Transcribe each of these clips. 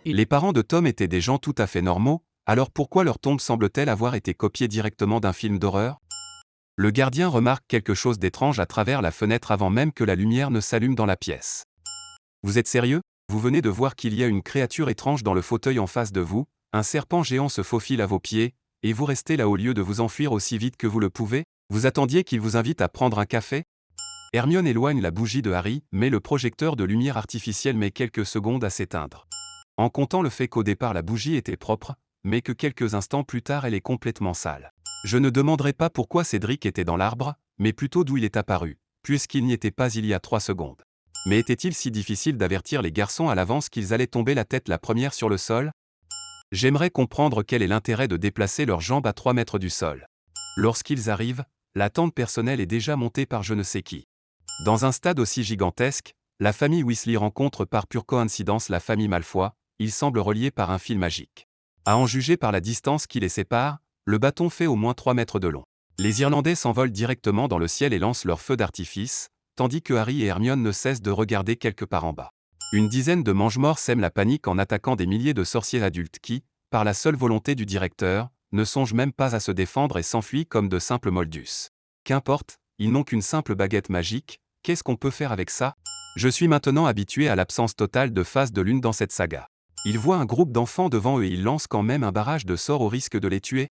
Les parents de Tom étaient des gens tout à fait normaux, alors pourquoi leur tombe semble-t-elle avoir été copiée directement d'un film d'horreur? Le gardien remarque quelque chose d'étrange à travers la fenêtre avant même que la lumière ne s'allume dans la pièce. Vous êtes sérieux? Vous venez de voir qu'il y a une créature étrange dans le fauteuil en face de vous, un serpent géant se faufile à vos pieds, et vous restez là au lieu de vous enfuir aussi vite que vous le pouvez? Vous attendiez qu'il vous invite à prendre un café? Hermione éloigne la bougie de Harry, mais le projecteur de lumière artificielle met quelques secondes à s'éteindre. En comptant le fait qu'au départ la bougie était propre, mais que quelques instants plus tard elle est complètement sale. Je ne demanderai pas pourquoi Cédric était dans l'arbre, mais plutôt d'où il est apparu, puisqu'il n'y était pas il y a 3 secondes. Mais était-il si difficile d'avertir les garçons à l'avance qu'ils allaient tomber la tête la première sur le sol? J'aimerais comprendre quel est l'intérêt de déplacer leurs jambes à 3 mètres du sol. Lorsqu'ils arrivent, la tente personnelle est déjà montée par je ne sais qui. Dans un stade aussi gigantesque, la famille Weasley rencontre par pure coïncidence la famille Malfoy, ils semblent reliés par un fil magique. À en juger par la distance qui les sépare, le bâton fait au moins 3 mètres de long. Les Irlandais s'envolent directement dans le ciel et lancent leur feu d'artifice, tandis que Harry et Hermione ne cessent de regarder quelque part en bas. Une dizaine de mange-morts sèment la panique en attaquant des milliers de sorciers adultes qui, par la seule volonté du directeur, ne songent même pas à se défendre et s'enfuient comme de simples moldus. Qu'importe, ils n'ont qu'une simple baguette magique, qu'est-ce qu'on peut faire avec ça? Je suis maintenant habitué à l'absence totale de phase de lune dans cette saga. Ils voient un groupe d'enfants devant eux et ils lancent quand même un barrage de sorts au risque de les tuer.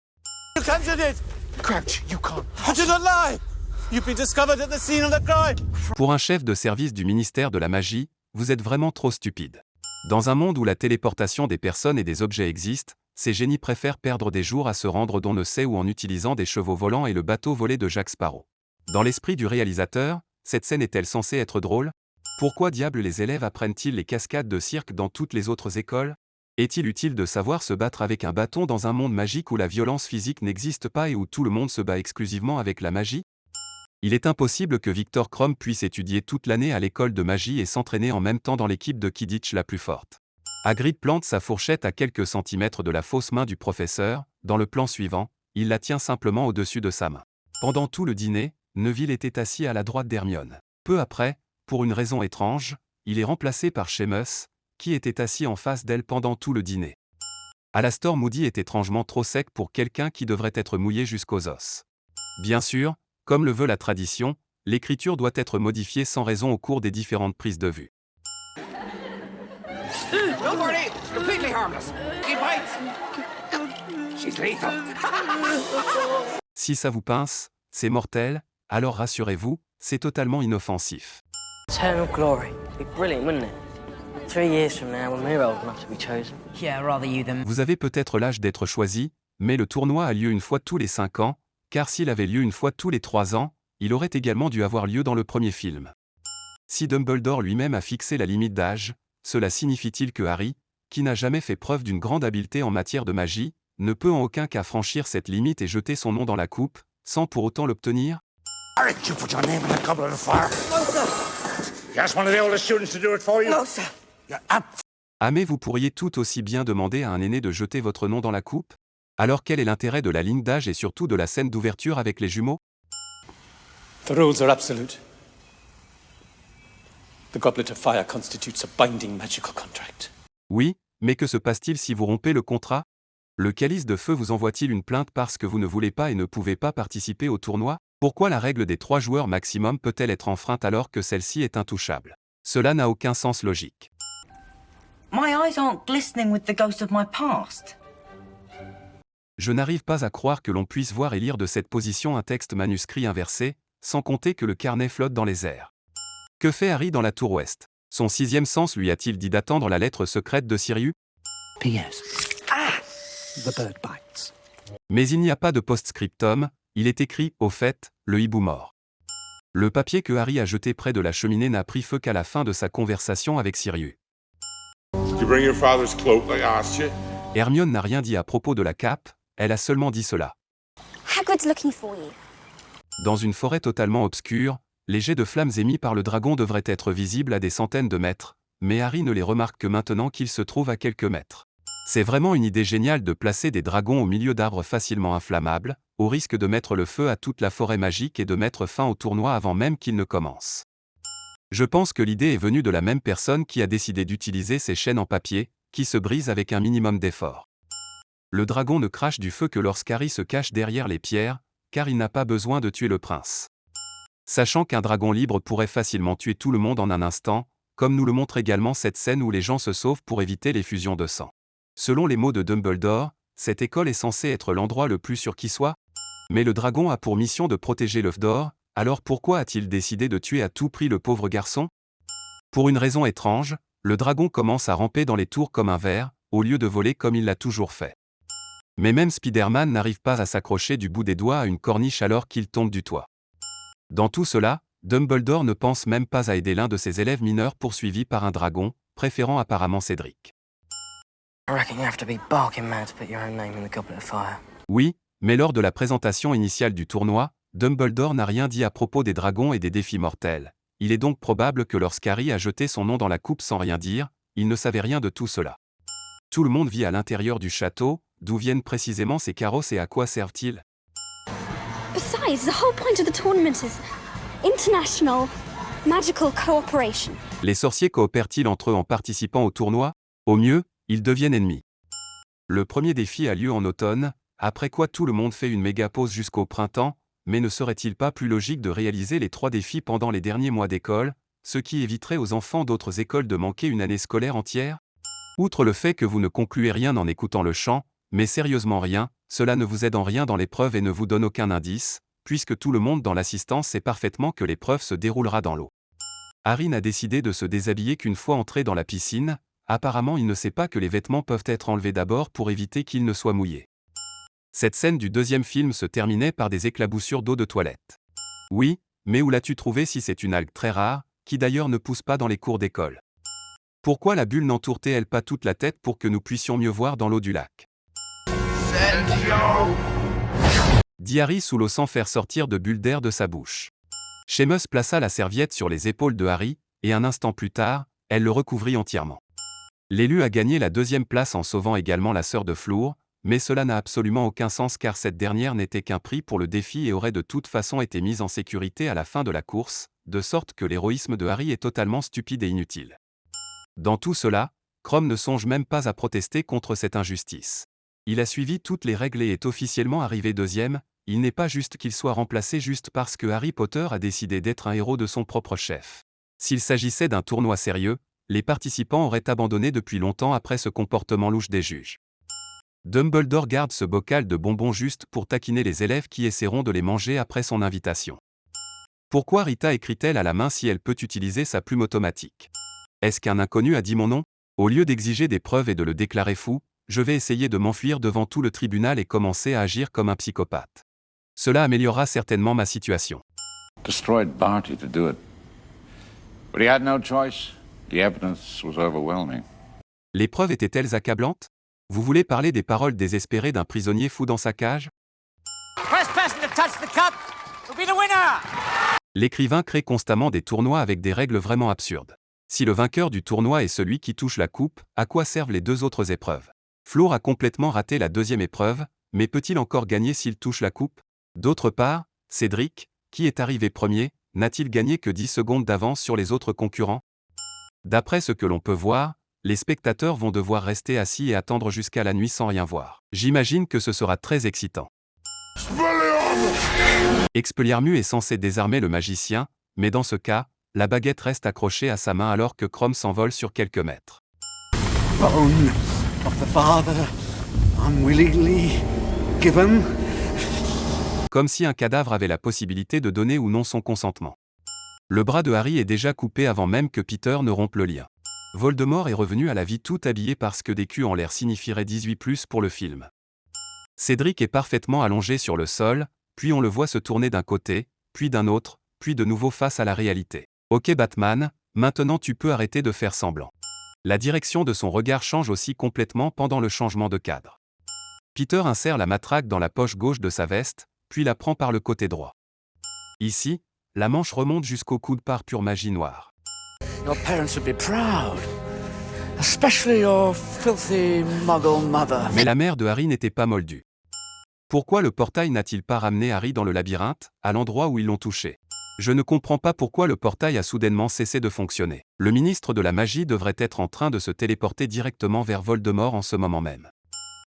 Pour un chef de service du ministère de la magie, vous êtes vraiment trop stupide. Dans un monde où la téléportation des personnes et des objets existe, ces génies préfèrent perdre des jours à se rendre d'on ne sait où en utilisant des chevaux volants et le bateau volé de Jack Sparrow. Dans l'esprit du réalisateur, cette scène est-elle censée être drôle? Pourquoi diable les élèves apprennent-ils les cascades de cirque dans toutes les autres écoles? Est-il utile de savoir se battre avec un bâton dans un monde magique où la violence physique n'existe pas et où tout le monde se bat exclusivement avec la magie? Il est impossible que Victor Krum puisse étudier toute l'année à l'école de magie et s'entraîner en même temps dans l'équipe de Quidditch la plus forte. Hagrid plante sa fourchette à quelques centimètres de la fausse main du professeur, dans le plan suivant, il la tient simplement au-dessus de sa main. Pendant tout le dîner, Neville était assis à la droite d'Hermione. Peu après, pour une raison étrange, il est remplacé par Seamus, qui était assis en face d'elle pendant tout le dîner. Alastor Moody est étrangement trop sec pour quelqu'un qui devrait être mouillé jusqu'aux os. Bien sûr, comme le veut la tradition, l'écriture doit être modifiée sans raison au cours des différentes prises de vue. Don't worry, it's completely harmless. He bites. She's lethal. Si ça vous pince, c'est mortel, alors rassurez-vous, c'est totalement inoffensif. Eternal glory. It'd be brilliant, wouldn't it? 3 years from now, when we're old enough to be chosen. Yeah, rather you than... Vous avez peut-être l'âge d'être choisi, mais le tournoi a lieu une fois tous les 5 ans, car s'il avait lieu une fois tous les 3 ans, il aurait également dû avoir lieu dans le premier film. Si Dumbledore lui-même a fixé la limite d'âge, cela signifie-t-il que Harry, qui n'a jamais fait preuve d'une grande habileté en matière de magie, ne peut en aucun cas franchir cette limite et jeter son nom dans la coupe, sans pour autant l'obtenir? Harry, you put your name in the goblet of fire. No, sir. You ask one of the oldest students to do it for you? No, sir. You're up. Ah mais vous pourriez tout aussi bien demander à un aîné de jeter votre nom dans la coupe? Alors quel est l'intérêt de la ligne d'âge et surtout de la scène d'ouverture avec les jumeaux? The rules are absolute. The goblet of fire constitutes a binding magical contract. Oui, mais que se passe-t-il si vous rompez le contrat? Le calice de feu vous envoie-t-il une plainte parce que vous ne voulez pas et ne pouvez pas participer au tournoi? Pourquoi la règle des 3 joueurs maximum peut-elle être enfreinte alors que celle-ci est intouchable? Cela n'a aucun sens logique. My eyes aren't glistening with the ghost of my past. Je n'arrive pas à croire que l'on puisse voir et lire de cette position un texte manuscrit inversé, sans compter que le carnet flotte dans les airs. Que fait Harry dans la tour ouest? Son 6e sens lui a-t-il dit d'attendre la lettre secrète de Sirius? P.S. The bird bites. Mais il n'y a pas de post-scriptum, il est écrit, au fait, le hibou mort. Le papier que Harry a jeté près de la cheminée n'a pris feu qu'à la fin de sa conversation avec Sirius. Did you bring your father's cloak like I asked you? Hermione n'a rien dit à propos de la cape, elle a seulement dit cela. Hagrid's looking for you. Dans une forêt totalement obscure, les jets de flammes émis par le dragon devraient être visibles à des centaines de mètres, mais Harry ne les remarque que maintenant qu'il se trouve à quelques mètres. C'est vraiment une idée géniale de placer des dragons au milieu d'arbres facilement inflammables, au risque de mettre le feu à toute la forêt magique et de mettre fin au tournoi avant même qu'il ne commence. Je pense que l'idée est venue de la même personne qui a décidé d'utiliser ces chaînes en papier, qui se brise avec un minimum d'effort. Le dragon ne crache du feu que lorsqu'Harry se cache derrière les pierres, car il n'a pas besoin de tuer le prince. Sachant qu'un dragon libre pourrait facilement tuer tout le monde en un instant, comme nous le montre également cette scène où les gens se sauvent pour éviter les fusions de sang. Selon les mots de Dumbledore, cette école est censée être l'endroit le plus sûr qui soit. Mais le dragon a pour mission de protéger l'œuf d'or, alors pourquoi a-t-il décidé de tuer à tout prix le pauvre garçon? Pour une raison étrange, le dragon commence à ramper dans les tours comme un ver, au lieu de voler comme il l'a toujours fait. Mais même Spider-Man n'arrive pas à s'accrocher du bout des doigts à une corniche alors qu'il tombe du toit. Dans tout cela, Dumbledore ne pense même pas à aider l'un de ses élèves mineurs poursuivis par un dragon, préférant apparemment Cédric. I reckon you have to be barking mad to put your own name in the Goblet of Fire. Oui, mais lors de la présentation initiale du tournoi, Dumbledore n'a rien dit à propos des dragons et des défis mortels. Il est donc probable que lorsqu'Harry a jeté son nom dans la coupe sans rien dire, il ne savait rien de tout cela. Tout le monde vit à l'intérieur du château, d'où viennent précisément ces carrosses et à quoi servent-ils? Besides, the whole point of the tournament is international magical cooperation. Les sorciers coopèrent-ils entre eux en participant au tournoi? Au mieux, ils deviennent ennemis. Le premier défi a lieu en automne, après quoi tout le monde fait une méga pause jusqu'au printemps, mais ne serait-il pas plus logique de réaliser les 3 défis pendant les derniers mois d'école, ce qui éviterait aux enfants d'autres écoles de manquer une année scolaire entière? Outre le fait que vous ne concluez rien en écoutant le chant, mais sérieusement rien, cela ne vous aide en rien dans l'épreuve et ne vous donne aucun indice, puisque tout le monde dans l'assistance sait parfaitement que l'épreuve se déroulera dans l'eau. Harry n'a décidé de se déshabiller qu'une fois entré dans la piscine, apparemment il ne sait pas que les vêtements peuvent être enlevés d'abord pour éviter qu'ils ne soient mouillés. Cette scène du deuxième film se terminait par des éclaboussures d'eau de toilette. Oui, mais où l'as-tu trouvé si c'est une algue très rare, qui d'ailleurs ne pousse pas dans les cours d'école? Pourquoi la bulle n'entoure-t-elle pas toute la tête pour que nous puissions mieux voir dans l'eau du lac? Dit Harry sous l'eau sans faire sortir de bulles d'air de sa bouche. Seamus plaça la serviette sur les épaules de Harry, et un instant plus tard, elle le recouvrit entièrement. L'élu a gagné la 2e place en sauvant également la sœur de Flour, mais cela n'a absolument aucun sens car cette dernière n'était qu'un prix pour le défi et aurait de toute façon été mise en sécurité à la fin de la course, de sorte que l'héroïsme de Harry est totalement stupide et inutile. Dans tout cela, Krum ne songe même pas à protester contre cette injustice. Il a suivi toutes les règles et est officiellement arrivé 2e, il n'est pas juste qu'il soit remplacé juste parce que Harry Potter a décidé d'être un héros de son propre chef. S'il s'agissait d'un tournoi sérieux, les participants auraient abandonné depuis longtemps après ce comportement louche des juges. Dumbledore garde ce bocal de bonbons juste pour taquiner les élèves qui essaieront de les manger après son invitation. Pourquoi Rita écrit-elle à la main si elle peut utiliser sa plume automatique? Est-ce qu'un inconnu a dit mon nom? Au lieu d'exiger des preuves et de le déclarer fou, je vais essayer de m'enfuir devant tout le tribunal et commencer à agir comme un psychopathe. Cela améliorera certainement ma situation. Destroyed Barty to do it. But he had no choice. The evidence was overwhelming. Les preuves étaient-elles accablantes? Vous voulez parler des paroles désespérées d'un prisonnier fou dans sa cage? L'écrivain crée constamment des tournois avec des règles vraiment absurdes. Si le vainqueur du tournoi est celui qui touche la coupe, à quoi servent les 2 autres épreuves? Flour a complètement raté la 2e épreuve, mais peut-il encore gagner s'il touche la coupe? D'autre part, Cédric, qui est arrivé premier, n'a-t-il gagné que 10 secondes d'avance sur les autres concurrents? D'après ce que l'on peut voir, les spectateurs vont devoir rester assis et attendre jusqu'à la nuit sans rien voir. J'imagine que ce sera très excitant. Expelliarmus est censé désarmer le magicien, mais dans ce cas, la baguette reste accrochée à sa main alors que Krum s'envole sur quelques mètres. Bone of the father, unwillingly given. Comme si un cadavre avait la possibilité de donner ou non son consentement. Le bras de Harry est déjà coupé avant même que Peter ne rompe le lien. Voldemort est revenu à la vie tout habillé parce que des culs en l'air signifierait 18+ pour le film. Cédric est parfaitement allongé sur le sol, puis on le voit se tourner d'un côté, puis d'un autre, puis de nouveau face à la réalité. Ok Batman, maintenant tu peux arrêter de faire semblant. La direction de son regard change aussi complètement pendant le changement de cadre. Peter insère la matraque dans la poche gauche de sa veste, puis la prend par le côté droit. Ici, la manche remonte jusqu'au coude par pure magie noire. Your parents would be proud. Especially your filthy muggle mother. Mais la mère de Harry n'était pas moldue. Pourquoi le portail n'a-t-il pas ramené Harry dans le labyrinthe, à l'endroit où ils l'ont touché? Je ne comprends pas pourquoi le portail a soudainement cessé de fonctionner. Le ministre de la magie devrait être en train de se téléporter directement vers Voldemort en ce moment même.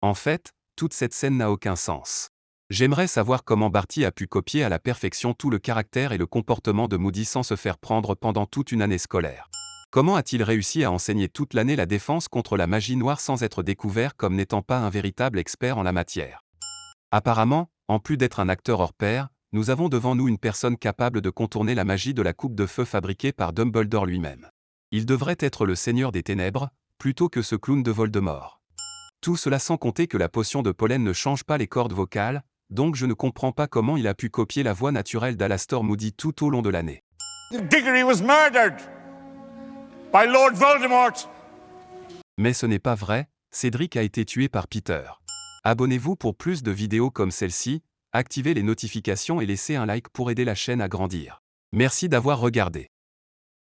En fait, toute cette scène n'a aucun sens. J'aimerais savoir comment Barty a pu copier à la perfection tout le caractère et le comportement de Moody sans se faire prendre pendant toute une année scolaire. Comment a-t-il réussi à enseigner toute l'année la défense contre la magie noire sans être découvert comme n'étant pas un véritable expert en la matière? Apparemment, en plus d'être un acteur hors pair, nous avons devant nous une personne capable de contourner la magie de la coupe de feu fabriquée par Dumbledore lui-même. Il devrait être le seigneur des ténèbres, plutôt que ce clown de Voldemort. Tout cela sans compter que la potion de pollen ne change pas les cordes vocales, donc je ne comprends pas comment il a pu copier la voix naturelle d'Alastor Moody tout au long de l'année. Diggory was murdered by Lord Voldemort. Mais ce n'est pas vrai, Cédric a été tué par Peter. Abonnez-vous pour plus de vidéos comme celle-ci, activez les notifications et laissez un like pour aider la chaîne à grandir. Merci d'avoir regardé.